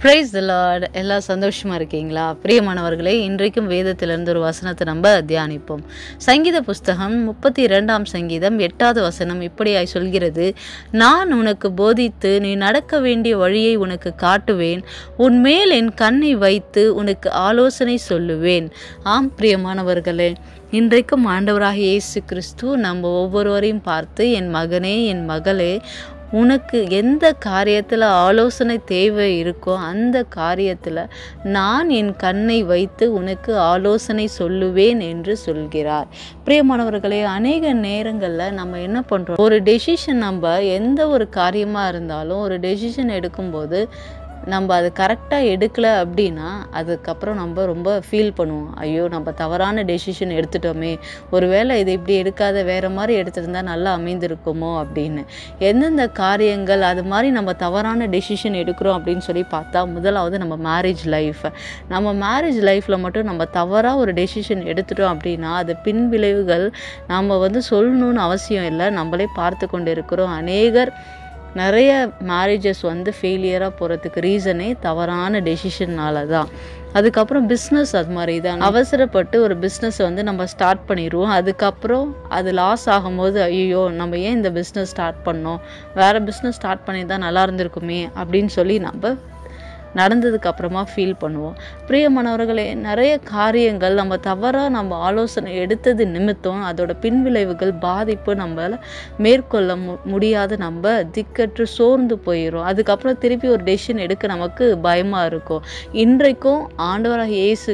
Praise the Lord. எல்லாம் சந்தோஷமா இருக்கீங்களா? பிரியமானவர்களே, இன்றைக்கும் வேதத்திலிருந்து ஒரு வசனத்தை நம்ம தியானிப்போம். சங்கீத புஸ்தகம் 32ஆம் சங்கீதம் 8வது வசனம் இப்படியாய் சொல்கிறது: நான் உனக்கு போதித்து நீ நடக்க வேண்டிய வழியை உனக்கு காட்டுவேன், உன்மேல் என் கண்ணை வைத்து உனக்கு ஆலோசனை சொல்லுவேன். ஆம் பிரியமானவர்களே, இன்றைக்கும் ஆண்டவராகிய இயேசு கிறிஸ்து நம்ம ஒவ்வொருவரையும் பார்த்து, என் மகனே, என் மகளே, உனக்கு எந்த காரியத்தில் ஆலோசனை தேவை இருக்கோ அந்த காரியத்தில் நான் என் கண்ணை வைத்து உனக்கு ஆலோசனை சொல்லுவேன் என்று சொல்கிறார். பிரியமானவர்களே, அநேக நேரங்களில் நம்ம என்ன பண்ணுறோம், ஒரு டெசிஷன், நம்ம எந்த ஒரு காரியமாக இருந்தாலும் ஒரு டெசிஷன் எடுக்கும்போது நம்ம அது கரெக்டாக எடுக்கலை அப்படின்னா அதுக்கப்புறம் நம்ம ரொம்ப ஃபீல் பண்ணுவோம். ஐயோ, நம்ம தவறான டெசிஷன் எடுத்துட்டோமே, ஒருவேளை இதை இப்படி எடுக்காத வேறு மாதிரி எடுத்துருந்தா நல்லா அமைந்திருக்குமோ அப்படின்னு. எந்தெந்த காரியங்கள் அது மாதிரி நம்ம தவறான டெசிஷன் எடுக்கிறோம் அப்படின்னு சொல்லி பார்த்தா, முதலாவது நம்ம மேரேஜ் லைஃப்பில் மட்டும் நம்ம தவறாக ஒரு டெசிஷன் எடுத்துட்டோம் அப்படின்னா அது பின் விளைவுகள் நம்ம சொல்லணும்னு அவசியம் இல்லை, நம்மளே பார்த்து கொண்டு இருக்கிறோம். நிறைய மேரேஜஸ் ஃபெயிலியராக போகிறதுக்கு ரீசனே தவறான டெசிஷன்னால தான். அதுக்கப்புறம் பிஸ்னஸ் அது மாதிரி தான். அவசரப்பட்டு ஒரு பிஸ்னஸ் நம்ம ஸ்டார்ட் பண்ணிடுவோம். அதுக்கப்புறம் அது லாஸ் ஆகும்போது, ஐயோ நம்ம ஏன் இந்த பிஸ்னஸ் ஸ்டார்ட் பண்ணோம், வேறு பிஸ்னஸ் ஸ்டார்ட் பண்ணி தான் நல்லா இருந்திருக்குமே அப்படின்னு சொல்லி நம்ம நடந்ததுக்கு அப்புறமா ஃபீல் பண்ணுவோம். பிரியமானவர்களே, நிறைய காரியங்கள் நம்ம ஆலோசனை எடுத்தது நிமித்தம் அதோட பின்விளைவுகள், பாதிப்பு நம்மளால் மேற்கொள்ள முடியாத நம்ம திக்கற்று சோர்ந்து போயிடும். அதுக்கப்புறம் திருப்பி ஒரு டெசிஷன் எடுக்க நமக்கு பயமாக இருக்கும். இன்றைக்கும் ஆண்டவராக இயேசு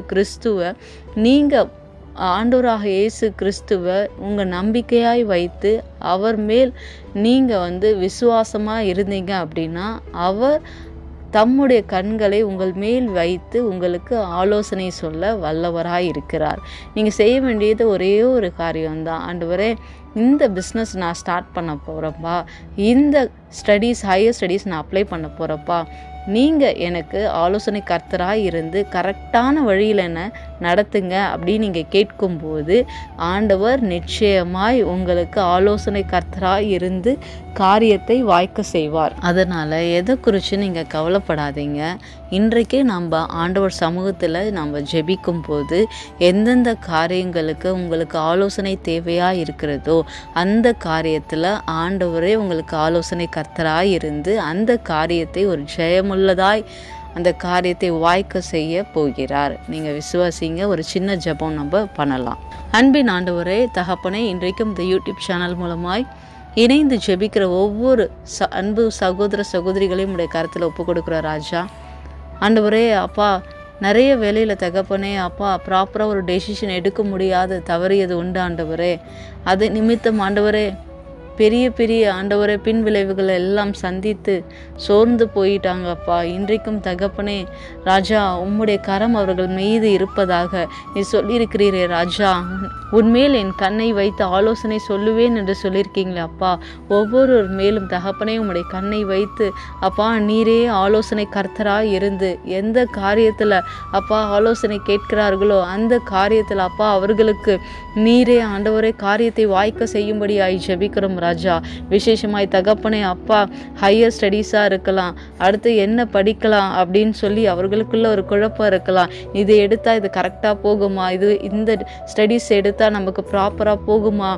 கிறிஸ்துவை உங்கள் நம்பிக்கையாய் வைத்து அவர் மேல் நீங்கள் விசுவாசமாக இருந்தீங்க அப்படின்னா அவர் தம்முடைய கண்களை உங்கள் மேல் வைத்து உங்களுக்கு ஆலோசனை சொல்ல வல்லவராய் இருக்கிறார். நீங்கள் செய்ய வேண்டியது ஒரே ஒரு காரியம்தான். ஆண்டவரே, இந்த பிஸ்னஸ் நான் ஸ்டார்ட் பண்ண போகிறப்பா, இந்த ஹையர் ஸ்டடீஸ் நான் அப்ளை பண்ண போகிறப்பா, நீங்கள் எனக்கு ஆலோசனை கர்த்தராக இருந்து கரெக்டான வழியில் என்ன நடத்துங்க அப்படின்னு நீங்கள் கேட்கும்போது ஆண்டவர் நிச்சயமாய் உங்களுக்கு ஆலோசனை கர்த்தராக இருந்து காரியத்தை வாய்க்க செய்வார். அதனால் எதை குறித்து நீங்கள் கவலைப்படாதீங்க. இன்றைக்கே நம்ம ஆண்டவர் சமூகத்தில் நம்ம ஜெபிக்கும் போது எந்தெந்த காரியங்களுக்கு உங்களுக்கு ஆலோசனை தேவையாக இருக்கிறதோ அந்த காரியத்தில் ஆண்டவரே உங்களுக்கு ஆலோசனை கர்த்தராக இருந்து அந்த காரியத்தை ஒரு ஜெயமுள்ளதாய் அந்த காரியத்தை வாய்க்க செய்ய போகிறார். நீங்கள் விசுவாசிங்க. ஒரு சின்ன ஜெபம் நம்ம பண்ணலாம். அன்பின் ஆண்டவரே, தகப்பனே, இன்றைக்கும் இந்த யூடியூப் சேனல் மூலமாய் இணைந்து ஜெபிக்கிற ஒவ்வொரு அன்பு சகோதர சகோதரிகளையும் உடைய கருத்தில் ஒப்பு கொடுக்குற ராஜா. ஆண்டவரே அப்பா, நிறைய வேலையில் தகப்பனே அப்பா ப்ராப்பராக ஒரு டெசிஷன் எடுக்க முடியாத தவறியது உண்டு ஆண்டவரே. அது நிமித்தம் ஆண்டவரே பெரிய ஆண்டவரே பின் விளைவுகளை எல்லாம் சந்தித்து சோர்ந்து போயிட்டாங்க அப்பா. இன்றைக்கும் தகப்பனே ராஜா, உம்முடைய கரம் அவர்கள் மீது இருப்பதாக நீ சொல்லியிருக்கிறீரே ராஜா. உன்மேல் என் கண்ணை வைத்து ஆலோசனை சொல்லுவேன் என்று சொல்லியிருக்கீங்களே அப்பா. ஒவ்வொரு மேலும் தகப்பனே உம்முடைய கண்ணை வைத்து அப்பா நீரே ஆலோசனை கர்த்தராக இருந்து எந்த காரியத்தில் அப்பா ஆலோசனை கேட்கிறார்களோ அந்த காரியத்தில் அப்பா அவர்களுக்கு நீரே ஆண்டவரே காரியத்தை வாய்க்க செய்யும்படியாய் ஜெபிக்கிறோம் ராஜா. விசேஷமாய் தகப்பனே அப்பா, ஹையர் ஸ்டடீஸாக இருக்கலாம், அடுத்து என்ன படிக்கலாம் அப்படின்னு சொல்லி அவர்களுக்குள்ள ஒரு குழப்பம் இருக்கலாம். இது எடுத்தால் இது கரெக்டாக போகுமா, இந்த ஸ்டடீஸ் எடுத்தால் நமக்கு ப்ராப்பராக போகுமா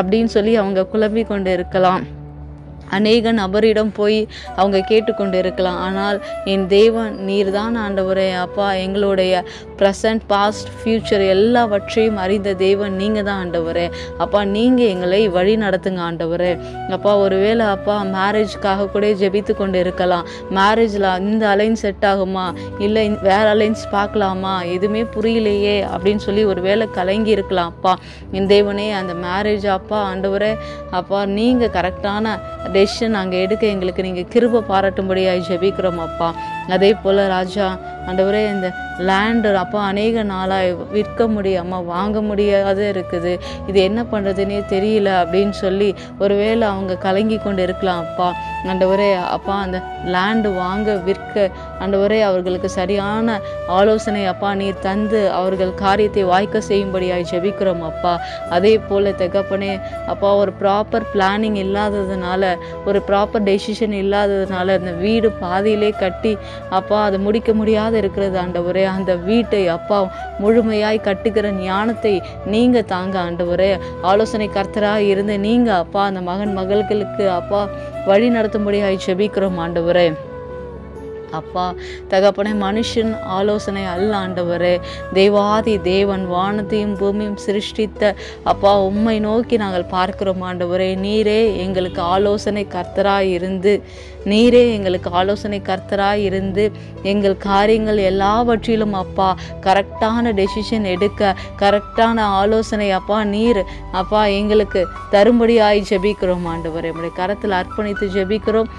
அப்படின்னு சொல்லி அவங்க குழம்பி கொண்டு இருக்கலாம். அநேக நபரிடம் போய் அவங்க கேட்டுக்கொண்டு இருக்கலாம். ஆனால் என் தேவன் நீர்தான் ஆண்டவரே அப்பா, எங்களுடைய ப்ரெசன்ட், பாஸ்ட், ஃப்யூச்சர் எல்லாவற்றையும் அறிந்த தேவன் நீங்கள் தான் ஆண்டவரே அப்பா. நீங்கள் எங்களை வழி நடத்துங்க ஆண்டவரே அப்பா. ஒருவேளை அப்பா மேரேஜ்க்காக கூட ஜெபித்து கொண்டு இருக்கலாம். மேரேஜில் இந்த அலைன்ஸ் செட் ஆகுமா, இல்லை வேறு அலைன்ஸ் பார்க்கலாமா, எதுவுமே புரியலையே அப்படின்னு சொல்லி ஒரு வேளை கலங்கி இருக்கலாம் அப்பா. என் தேவனே, அந்த மேரேஜ் அப்பா ஆண்டவரே அப்பா நீங்கள் கரெக்டான டெசிஷன் நாங்கள் எடுக்க எங்களுக்கு நீங்கள் கிருபை பாராட்டும்படியாய் ஜெபிக்கிறோம் அப்பா. அதே போல் ராஜா ஆண்டவரே, இந்த லேண்டு அப்பா அநேக நாளாக விற்க முடியாமல் வாங்க முடியாத இருக்குது, இது என்ன பண்ணுறதுன்னே தெரியல அப்படின்னு சொல்லி ஒருவேளை அவங்க கலங்கி கொண்டு இருக்கலாம் அப்பா. ஆண்டவரே அப்பா, அந்த லேண்டு வாங்க விற்க ஆண்டவரே அவர்களுக்கு சரியான ஆலோசனை அப்பா நீர் தந்து அவர்கள் காரியத்தை வாய்க்க செய்யும்படியாய் ஜெபிக்கிறோம் அப்பா. அதே போல் தகப்பனே அப்பா, ஒரு ப்ராப்பர் பிளானிங் இல்லாததுனால, ஒரு ப்ராப்பர் டெசிஷன் இல்லாததுனால இந்த வீடு பாதியிலே கட்டி அப்பா அது முடிக்க முடியாத இருக்கிறது ஆண்டவரே. அந்த வீட்டை அப்பா முழுமையாய் கட்டுகிற ஞானத்தை நீங்க தாங்க ஆண்டவரே. ஆலோசனை கர்த்தராக இருந்து நீங்க அப்பா அந்த மகள்களுக்கு அப்பா வழி நடத்தும்படியாய் ஜெபிக்கிறோம் ஆண்டவரே. அப்பா தகப்பனே, மனுஷன் ஆலோசனை அல்ல ஆண்டவரே. தேவாதி தேவன் வானத்தையும் பூமியும் சிருஷ்டித்த அப்பா உம்மை நோக்கி நாங்கள் பார்க்கிறோம் ஆண்டவரே. நீரே எங்களுக்கு ஆலோசனை கர்த்தராய் இருந்து எங்கள் காரியங்கள் எல்லாவற்றிலும் அப்பா கரெக்டான டெசிஷன் எடுக்க கரெக்டான ஆலோசனை அப்பா நீர் அப்பா எங்களுக்கு தரும்படியாய் ஜெபிக்கிறோம் ஆண்டவரே. நம்முடைய கரத்தில் அர்ப்பணித்து ஜெபிக்கிறோம்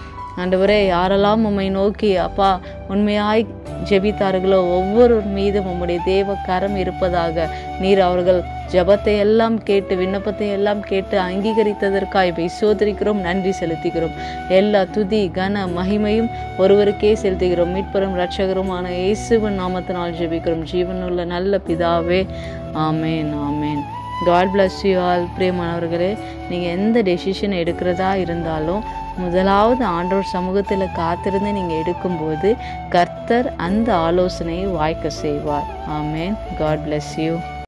ஆண்டவரே. யாரெல்லாம் உம்மை நோக்கி அப்பா உண்மையாய் ஜெபித்தார்களோ ஒவ்வொருவர் மீதும் உம்முடைய தேவ கரம் இருப்பதாக. நீர் அவர்கள் ஜெபத்தை எல்லாம் கேட்டு விண்ணப்பத்தை எல்லாம் கேட்டு அங்கீகரித்ததற்காய் சோதரிக்கிறோம், நன்றி செலுத்துகிறோம். எல்லா துதி கன மகிமையும் ஒருவருக்கே செலுத்துகிறோம். மீட்பரும் இரட்சகருமான இயேசுவின் நாமத்தினால் ஜெபிக்கிறோம் ஜீவனுள்ள நல்ல பிதாவே. ஆமேன் ஆமேன். God bless you all. பிரியமானவர்களே, நீங்கள் எந்த டெசிஷன் எடுக்கிறதா இருந்தாலும் முதலாவது ஆண்டவர் சமூகத்தில் காத்திருந்து நீங்கள் எடுக்கும்போது கர்த்தர் அந்த ஆலோசனையை வாய்க்க செய்வார். ஆமேன். God bless you.